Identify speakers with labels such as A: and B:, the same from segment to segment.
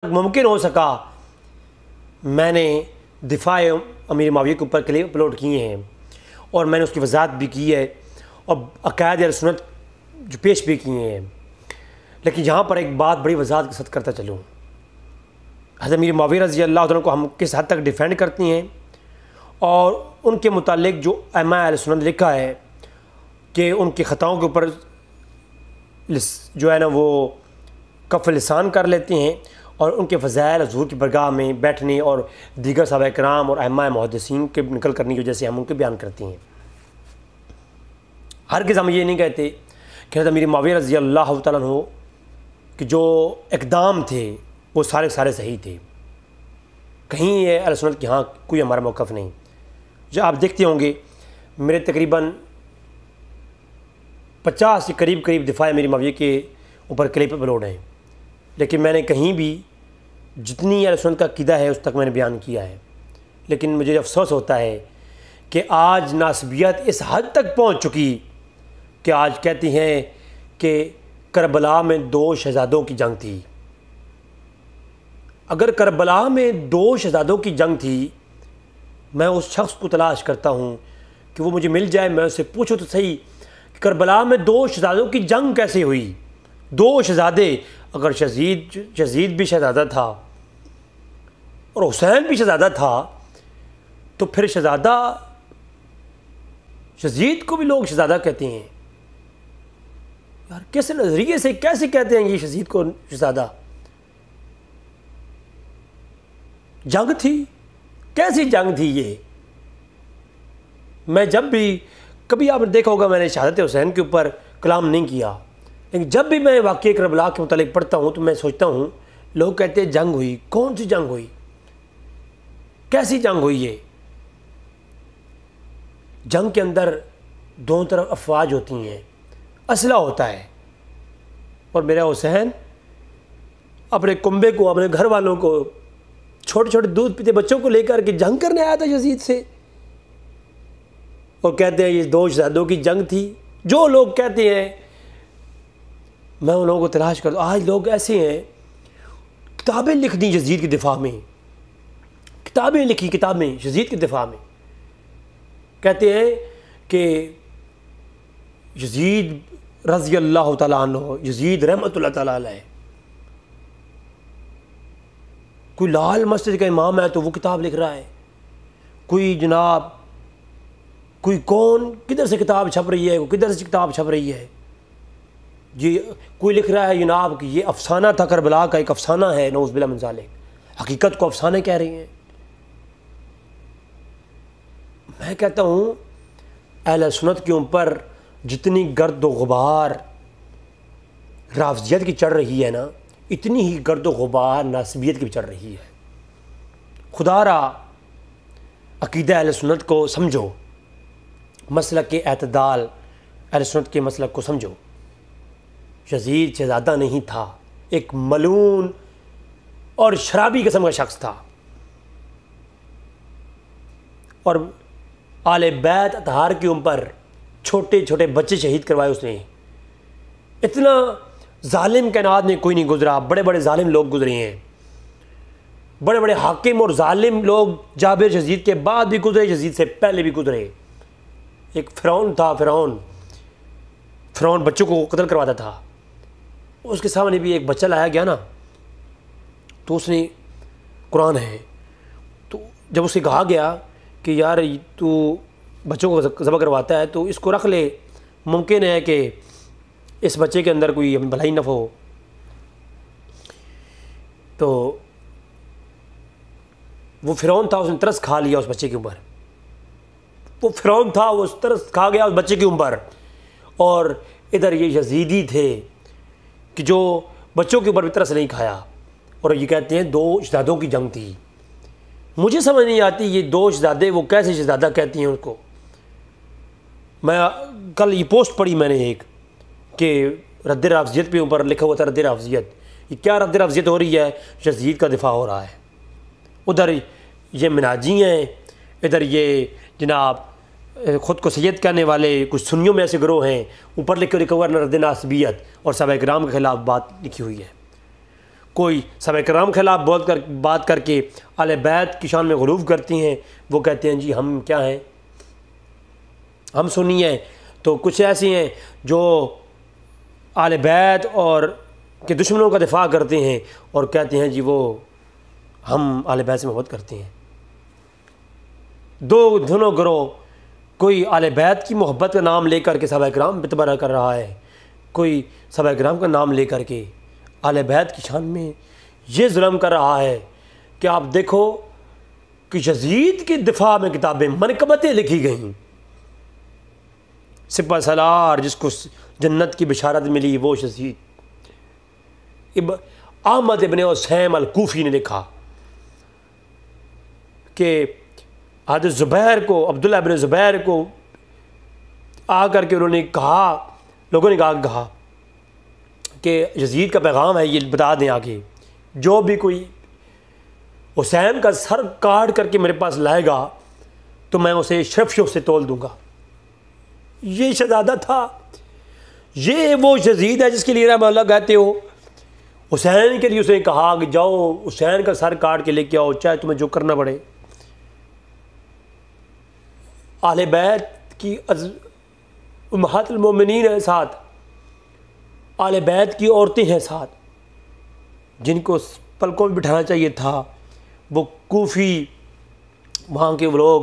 A: ممکن ہو سکا میں نے دفاع امیر معاویہ کے اوپر کلپ اپلوڈ کیے ہیں اور میں نے اس کی وضاحت بھی کی ہے اور عقائد اہل سنت جو پیش بھی کیے ہیں، لیکن یہاں پر ایک بات بڑی وضاحت کے ساتھ کرتا چلوں۔ حضرت امیر معاویہ رضی اللہ عنہ کو ہم کس حد تک ڈیفینڈ کرتی ہیں اور ان کے متعلق جو ائمہ اہل سنت لکھا ہے کہ ان کی خطاؤں کے اوپر جو ہے نا وہ کف لسان کر لیتے ہیں اور ان کے فضائل حضور کی برگاہ میں بیٹھنے اور دیگر صحابہ کرام اور ائمہ محدثین کے نقل کرنے کی وجہ سے ہم ان کے بیان کرتے ہیں۔ ہرگز ہم یہ نہیں کہتے کہ حضرت امیر معاویہ رضی اللہ تعالیٰ عنہ کہ جو اقدام تھے وہ سارے صحیح تھے، کہیں یہ اہل سنت کے ہاں کوئی ہمارا موقف نہیں۔ جو آپ دیکھتے ہوں گے میرے تقریباً 50 کے قریب دفاع امیر معاویہ کے اوپر کلپ اپلوڈ ہیں، لیکن میں نے کہیں بھی جتنی اہل سنت کا عقیدہ ہے اس تک میں نے بیان کیا ہے۔ لیکن مجھے افسوس ہوتا ہے کہ آج ناسبیت اس حد تک پہنچ چکی کہ آج کہتی ہیں کہ کربلا میں 2 شہزادوں کی جنگ تھی۔ اگر کربلا میں 2 شہزادوں کی جنگ تھی، میں اس شخص کو تلاش کرتا ہوں کہ وہ مجھے مل جائے، میں اس سے پوچھوں تو صحیح کہ کربلا میں 2 شہزادوں کی جنگ کیسے ہوئی؟ 2 شہزادے، اگر یزید بھی شہزادہ تھا اور حسین بھی شہزادہ تھا تو پھر شہزادہ یزید کو بھی لوگ شہزادہ کہتے ہیں۔ یار کس نظریے سے کیسے کہتے ہیں یہ یزید کو شہزادہ؟ جنگ تھی، کیسی جنگ تھی یہ؟ میں جب بھی کبھی آپ نے دیکھا ہوگا میں نے شہادت حسین کے اوپر کلام نہیں کیا، لیکن جب بھی میں واقعہ کربلا کے متعلق پڑھتا ہوں تو میں سوچتا ہوں لوگ کہتے ہیں جنگ ہوئی، کون سی جنگ ہوئی؟ کیسی جنگ ہوئی یہ؟ جنگ کے اندر دونوں طرف افواج ہوتی ہیں، اسلحہ ہوتا ہے، اور میرا حسین اپنے کنبے کو، اپنے گھر والوں کو، چھوٹے چھوٹے دودھ پیتے بچوں کو لے کر کے جنگ کرنے آیا تھا یزید سے، اور کہتے ہیں یہ 2 شہزادوں کی جنگ تھی۔ جو لوگ کہتے ہیں میں ان لوگوں کو تلاش کرتا ہوں۔ آج لوگ ایسے ہیں، کتابیں لکھ دیں یزید کے دفاع میں، کتابیں لکھی کتابیں یزید کے دفاع میں، کہتے ہیں کہ یزید رضی اللہ تعالیٰ عنہ، یزید رحمۃ اللہ تعالیٰ علیہ، کوئی لال مسجد کا امام ہے تو وہ کتاب لکھ رہا ہے، کوئی جناب کوئی کون کدھر سے کتاب چھپ رہی ہے، کدھر سے کتاب چھپ رہی ہے، یہ کوئی لکھ رہا ہے جناب کہ یہ افسانہ تھا، کربلا کا ایک افسانہ ہے، نعوذ باللہ من ذالک، حقیقت کو افسانہ کہہ رہی ہیں۔ میں کہتا ہوں اہل سنت کے اوپر جتنی گرد و غبار رافضیت کی چڑھ رہی ہے نا، اتنی ہی گرد و غبار ناسبیت کی بھی چڑھ رہی ہے۔ خدا را عقیدہ اہل سنت کو سمجھو، مسلک کے اعتدال اہل سنت کے مسلک کو سمجھو۔ یزید شہزادہ نہیں تھا، ایک ملعون اور شرابی قسم کا شخص تھا، اور آل بیت اطہار کے اوپر چھوٹے چھوٹے بچے شہید کروائے اس نے۔ اتنا ظالم کائنات میں کوئی نہیں گزرا، بڑے بڑے ظالم لوگ گزرے ہیں، بڑے بڑے حاکم اور ظالم لوگ جابر یزید کے بعد بھی گزرے، یزید سے پہلے بھی گزرے۔ ایک فرعون تھا، فرعون بچوں کو قتل کرواتا تھا، اس کے سامنے بھی ایک بچہ لایا گیا نا، تو اس نے قرآن ہے، تو جب اسے کہا گیا کہ یار تو بچوں کو ذبح کرواتا ہے تو اس کو رکھ لے، ممکن ہے کہ اس بچے کے اندر کوئی بھلائی نفع ہو، تو وہ فرعون تھا، اس نے ترس کھا لیا اس بچے کے اوپر، وہ فرعون تھا، وہ ترس کھا گیا اس بچے کے اوپر، اور ادھر یہ یزیدی تھے کہ جو بچوں کے اوپر بھی ترس نہیں کھایا، اور یہ کہتے ہیں 2 شہزادوں کی جنگ تھی۔ مجھے سمجھ نہیں آتی یہ 2 شہزادے، وہ کیسے شہزادہ کہتی ہیں ان کو؟ میں کل یہ پوسٹ پڑھی میں نے ایک کہ رد رافضیت پہ اوپر لکھا ہوا تھا رد رافضیت، یہ کیا رد رافضیت ہو رہی ہے؟ یزید کا دفاع ہو رہا ہے۔ ادھر یہ مناجی ہیں، ادھر یہ جناب خود کو سید کہنے والے کچھ سنیوں میں ایسے گروہ ہیں، اوپر لکھا ہوا رد ناسبیت اور صحابہ کرام کے خلاف بات لکھی ہوئی ہے۔ کوئی صحابہ کرام خلاف بات کر کے اہل بیت کی شان میں غلو کرتی ہیں، وہ کہتے ہیں جی ہم کیا ہیں، ہم سنی ہیں۔ تو کچھ ایسی ہیں جو اہل بیت اور کے دشمنوں کا دفاع کرتے ہیں اور کہتے ہیں جی وہ ہم اہل بیت سے محبت کرتے ہیں۔ دونوں گروہ، کوئی اہل بیت کی محبت کا نام لے کر کے صحابہ کرام پہ تبرہ کر رہا ہے، کوئی صحابہ کرام کا نام لے کر کے اہل بیت کی شان میں یہ ظلم کر رہا ہے کہ آپ دیکھو کہ یزید کے دفاع میں کتابیں منقبتیں لکھی گئیں۔ سپہ سالار جس کو جنت کی بشارت ملی وہ یزید۔ احمد ابن اسیم الکوفی نے لکھا کہ حضرت زبیر کو، عبداللہ ابن زبیر کو آ کر کے انہوں نے کہا، لوگوں نے کہا کہ یزید کا پیغام ہے، یہ بتا دیں آگے، جو بھی کوئی حسین کا سر کاٹ کر کے میرے پاس لائے گا تو میں اسے شرفیوں سے تول دوں گا۔ یہ شہزادہ تھا، یہ وہ یزید ہے جس کے لیے رحمہ اللہ کہتے ہو۔ حسین کے لیے اس نے کہا کہ جاؤ حسین کا سر کاٹ کے لے کے آؤ، چاہے تمہیں جو کرنا پڑے۔ اہل بیت کی امہات المومنین ہیں ساتھ، اہل بیت کی عورتیں ہیں ساتھ، جن کو پلکوں میں بٹھانا چاہیے تھا۔ وہ کوفی وہاں کے لوگ،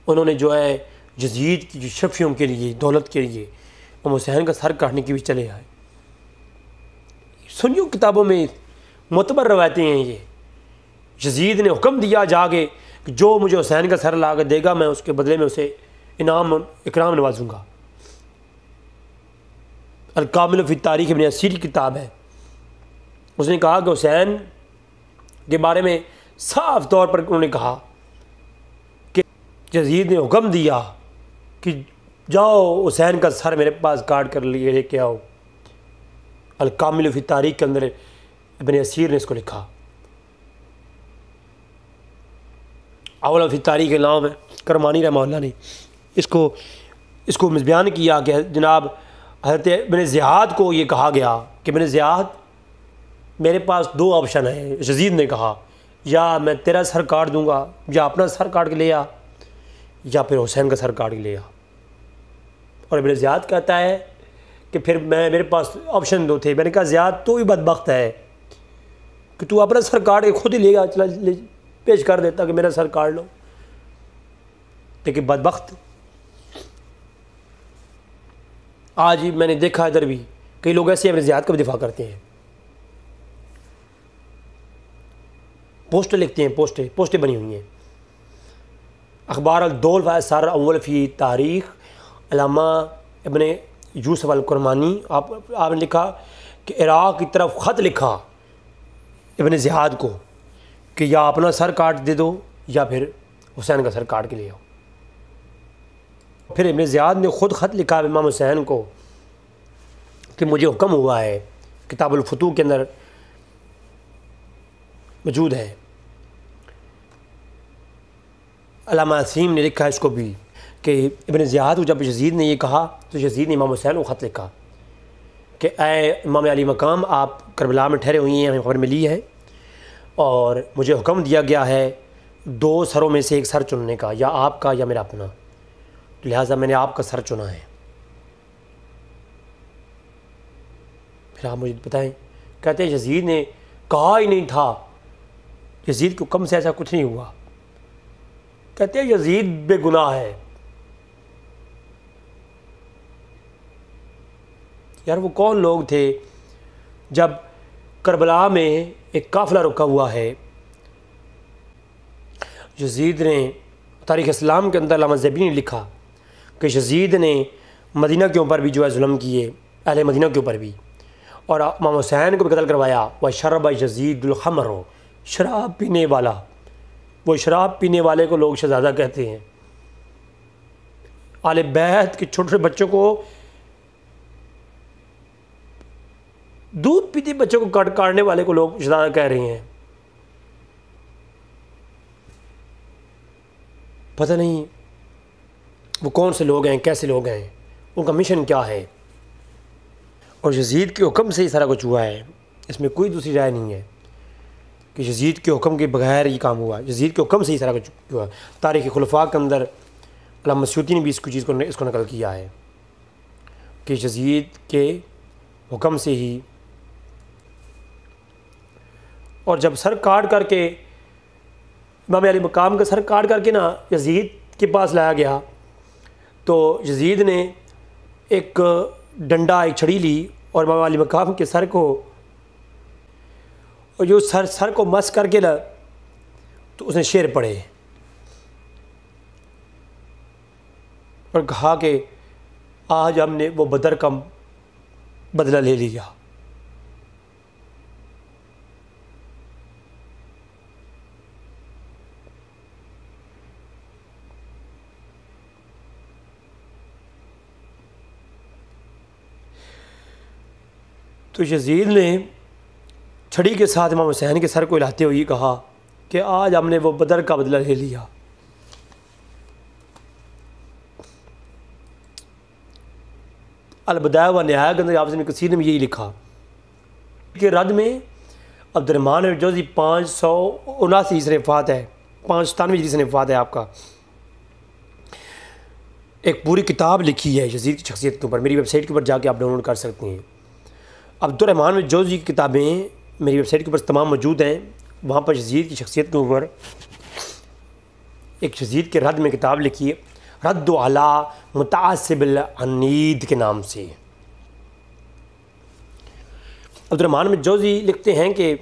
A: انہوں نے جو ہے یزید کی شفیوں کے لیے، دولت کے لیے امام حسین کا سر کاٹنے کے بھی چلے آئے۔ سنیو کتابوں میں معتبر روایتیں ہیں یہ۔ یزید نے حکم دیا جا کے کہ جو مجھے حسین کا سر لا کے دے گا میں اس کے بدلے میں اسے انعام اکرام نوازوں گا۔ الکامل فی تاریخ ابن اسیر کی کتاب ہے، اس نے کہا کہ حسین کے بارے میں صاف طور پر انہوں نے کہا کہ یزید نے حکم دیا کہ جاؤ حسین کا سر میرے پاس کاٹ کر لے کے آؤ۔ الکامل فی تاریخ کے اندر ابن اسیر نے اس کو لکھا۔ اول فی تاریخ کے نام ہے، کرمانی رحمہ اللہ نے اس کو بیان کیا کہ جناب حضرت ابن زیاد کو یہ کہا گیا کہ ابن زیاد میرے پاس دو آپشن ہیں۔ یزید نے کہا یا میں تیرا سر کاٹ دوں گا، یا اپنا سر کاٹ کے لے آ، یا پھر حسین کا سر کاٹ کے لے آ۔ اور ابن زیاد کہتا ہے کہ پھر میرے پاس آپشن دو تھے، میں نے کہا زیاد تو ہی بدبخت ہے کہ تو اپنا سر کاٹ کے خود ہی لے گا، چلا پیش کر دیتا کہ میرا سر کاٹ لو، لیکن بدبخت۔ آج ہی میں نے دیکھا ادھر بھی کئی لوگ ایسے ابن زیاد کا بھی دفاع کرتے ہیں، پوسٹیں لکھتے ہیں، پوسٹیں بنی ہوئی ہیں۔ اخبار الدول فاثار اول فی تاریخ علامہ ابن یوسف الکرمانی، آپ نے لکھا کہ عراق کی طرف خط لکھا ابن زیاد کو کہ یا اپنا سر کاٹ دے دو یا پھر حسین کا سر کاٹ کے لے آؤ۔ پھر ابن زیاد نے خود خط لکھا امام حسین کو کہ مجھے حکم ہوا ہے، کتاب الفتوح کے اندر موجود ہے۔ علامہ عصیم نے لکھا اس کو بھی کہ ابن زیاد کو جب یزید نے یہ کہا تو یزید نے امام حسین کو خط لکھا کہ اے امام علی مقام، آپ کربلا میں ٹھہرے ہوئی ہیں، ہمیں خبر ملی ہے اور مجھے حکم دیا گیا ہے دو سروں میں سے ایک سر چننے کا، یا آپ کا یا میرا اپنا، لہٰذا میں نے آپ کا سر چنا ہے۔ پھر آپ مجھے بتائیں، کہتے ہیں یزید نے کہا ہی نہیں تھا، یزید کو کم سے ایسا کچھ نہیں ہوا، کہتے ہیں یزید بے گناہ ہے۔ یار وہ کون لوگ تھے؟ جب کربلا میں ایک قافلہ رکا ہوا ہے، یزید نے تاریخ اسلام کے اندر علامہ زیبی نے لکھا کہ یزید نے مدینہ کے اوپر بھی جو ہے ظلم کیے، اہل مدینہ کے اوپر بھی، اور امام حسین کو بھی قتل کروایا۔ وَشَرَبَ یزید الخمر، شراب پینے والا، وہ شراب پینے والے کو لوگ شہزادہ کہتے ہیں۔ اہل بیت کے چھوٹے بچوں کو، دودھ پیتے بچوں کو کاٹنے والے کو لوگ شہزادہ کہہ رہے ہیں۔ پتہ نہیں وہ کون سے لوگ ہیں، کیسے لوگ ہیں، ان کا مشن کیا ہے۔ اور یزید کے حکم سے ہی سارا کچھ ہوا ہے۔ اس میں کوئی دوسری رائے نہیں ہے کہ یزید کے حکم کے بغیر یہ کام ہوا، یزید کے حکم سے ہی سارا کچھ ہوا۔ تاریخ خلفاء کے اندر علامہ سیوطی نے بھی اس کو نقل کیا ہے کہ یزید کے حکم سے ہی، اور جب سر کاٹ کر کے امام علی مقام کا سر کاٹ کر کے نا یزید کے پاس لایا گیا، تو یزید نے ایک ڈنڈا، ایک چھڑی لی اور امام علی مقام کے سر کو، اور جو سر کو مس کر کے تو اس نے شعر پڑھے اور کہا کہ آج ہم نے وہ بدر کا بدلہ لے لیا۔ تو یزید نے چھڑی کے ساتھ امام حسین کے سر کو ہلاتے ہوئے کہا کہ آج ہم نے وہ بدر کا بدلہ لے لیا۔ البدایہ و نہایہ کے اندر حافظ ابن کثیر نے یہی لکھا کہ رد میں عبد الرحمن الجوزی 579 ہجری وفات ہے، 597 ہجری سے وفات ہے آپ کا، ایک پوری کتاب لکھی ہے یزید کی شخصیت کے اوپر، میری ویب سائٹ کے اوپر جا کے آپ ڈاؤن لوڈ کر سکتے ہیں۔ عبد الرحمن الجوزی کی کتابیں میری ویب سائٹ کے اوپر تمام موجود ہیں، وہاں پر یزید کی شخصیت کے اوپر ایک یزید کے رد میں کتاب لکھی ہے، رد علی متعصب العنید کے نام سے۔ عبد الرحمن الجوزی لکھتے ہیں کہ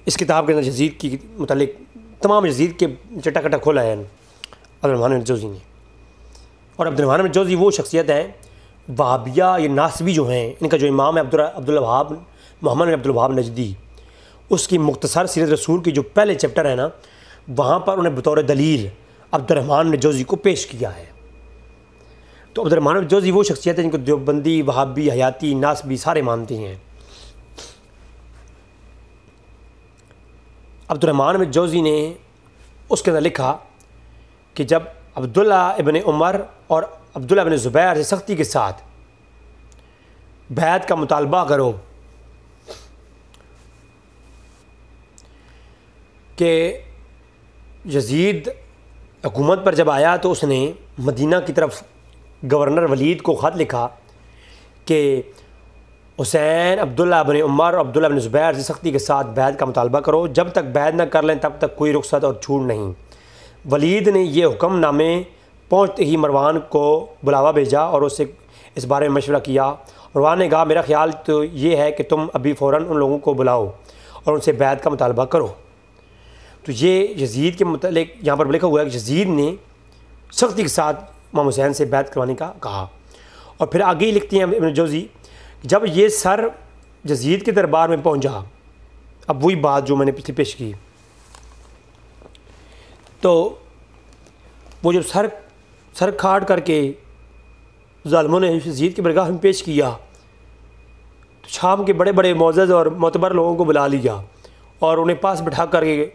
A: اس کتاب کے اندر یزید کی متعلق تمام یزید کے چٹا کٹا کھولا ہے عبد الرحمن الجوزی نے۔ اور عبد الرحمن الجوزی وہ شخصیت ہے، وہابیہ یا ناصبی جو ہیں، ان کا جو امام ہے عبدالوہاب محمد بن عبدالوہاب نجدی، اس کی مختصر سیرت رسول کی جو پہلے چیپٹر ہے نا، وہاں پر انہیں بطور دلیل عبد الرحمن الجوزی کو پیش کیا ہے۔ تو عبد الرحمن الجوزی وہ شخصیت ہے جن کو دیوبندی، وہابی، حیاتی، ناصبی سارے مانتے ہیں۔ عبد الرحمن الجوزی نے اس کے اندر لکھا کہ جب عبداللہ ابن عمر اور عبداللہ ابن زبیر سے سختی کے ساتھ بیعت کا مطالبہ کرو کہ یزید حکومت پر جب آیا تو اس نے مدینہ کی طرف گورنر ولید کو خط لکھا کہ حسین، عبداللہ ابن عمر اور عبداللہ ابن زبیر سے سختی کے ساتھ بیعت کا مطالبہ کرو، جب تک بیعت نہ کر لیں تب تک کوئی رخصت اور چھوٹ نہیں۔ ولید نے یہ حکم نامے پہنچتے ہی مروان کو بلاوا بھیجا اور اس سے اس بارے میں مشورہ کیا۔ مروان نے کہا میرا خیال تو یہ ہے کہ تم ابھی فوراً ان لوگوں کو بلاؤ اور ان سے بیعت کا مطالبہ کرو۔ تو یہ یزید کے متعلق یہاں پر لکھا ہوا ہے کہ یزید نے سختی کے ساتھ امام حسین سے بیعت کروانے کا کہا۔ اور پھر آگے ہی لکھتے ہیں ابن جوزی، جب یہ سر یزید کے دربار میں پہنچا، اب وہی بات جو میں نے پچھلے پیش کی، تو وہ جب سر کھاٹ کر کے ظالموں نے یزید کی بارگاہ میں پیش کیا تو شام کے بڑے بڑے معزز اور معتبر لوگوں کو بلا لیا اور انہیں پاس بٹھا کر کے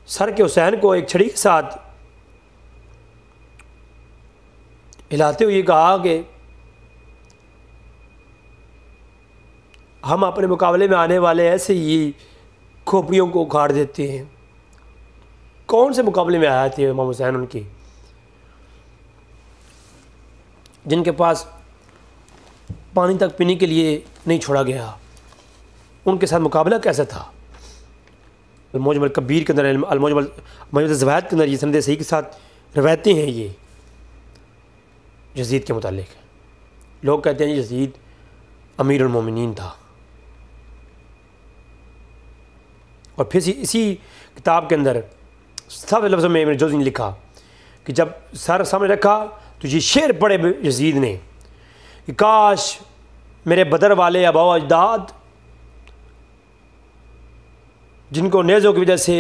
A: سر کے حسین کو ایک چھڑی کے ساتھ ہلاتے ہوئے کہا کہ ہم اپنے مقابلے میں آنے والے ایسے ہی کھوپڑیوں کو اکھاڑ دیتے ہیں۔ کون سے مقابلے میں آئے تھے امام حسین ان کے، جن کے پاس پانی تک پینے کے لیے نہیں چھوڑا گیا، ان کے ساتھ مقابلہ کیسا تھا؟ المعجم الکبیر کے اندر، المعجم الزوائد کے اندر یہ سند صحیح کے ساتھ روایتیں ہیں یہ یزید کے متعلق۔ لوگ کہتے ہیں یزید امیر المومنین تھا۔ اور پھر اسی کتاب کے اندر سب لفظوں میں ابن جوزی نے لکھا کہ جب سر سامنے رکھا تو یہ شعر پڑھے یزید نے کہ کاش میرے بدر والے آباء و اجداد جن کو نیزوں کی وجہ سے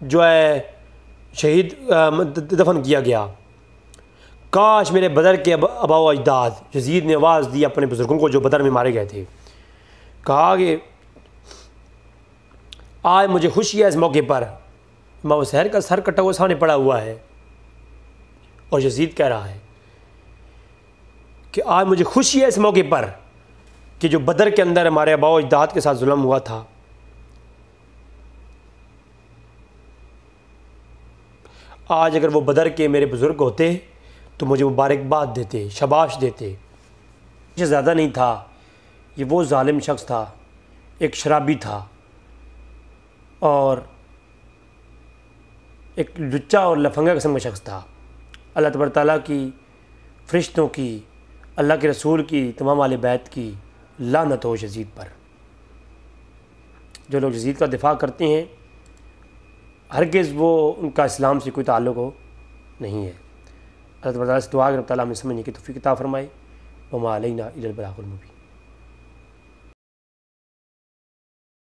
A: جو ہے شہید دفن کیا گیا، کاش میرے بدر کے آباء و اجداد، یزید نے آواز دی اپنے بزرگوں کو جو بدر میں مارے گئے تھے، کہا کہ آج مجھے خوشی ہے اس موقع پر، امام حسین کا سر کٹا ہوا سامنے پڑا ہوا ہے اور یزید کہہ رہا ہے کہ آج مجھے خوشی ہے اس موقع پر کہ جو بدر کے اندر ہمارے آباء و اجداد کے ساتھ ظلم ہوا تھا، آج اگر وہ بدر کے میرے بزرگ ہوتے تو مجھے مبارکباد دیتے، شاباش دیتے۔ یہ زیادہ نہیں تھا، یہ وہ ظالم شخص تھا، ایک شرابی تھا اور ایک لچا اور لفنگا قسم کا شخص تھا۔ اللہ تبارک تعالیٰ کی، فرشتوں کی، اللہ کے رسول کی، تمام اہل بیت کی لعنت ہو یزید پر۔ جو لوگ یزید کا دفاع کرتے ہیں ہرگز وہ ان کا اسلام سے کوئی تعلق ہو نہیں ہے۔ اللہ تبارک تعالیٰ سے دعا کہ رب تعالیٰ ہمیں سمجھنے کی توفیق عطا فرمائے۔ وما علینا الا البلاغ المبین۔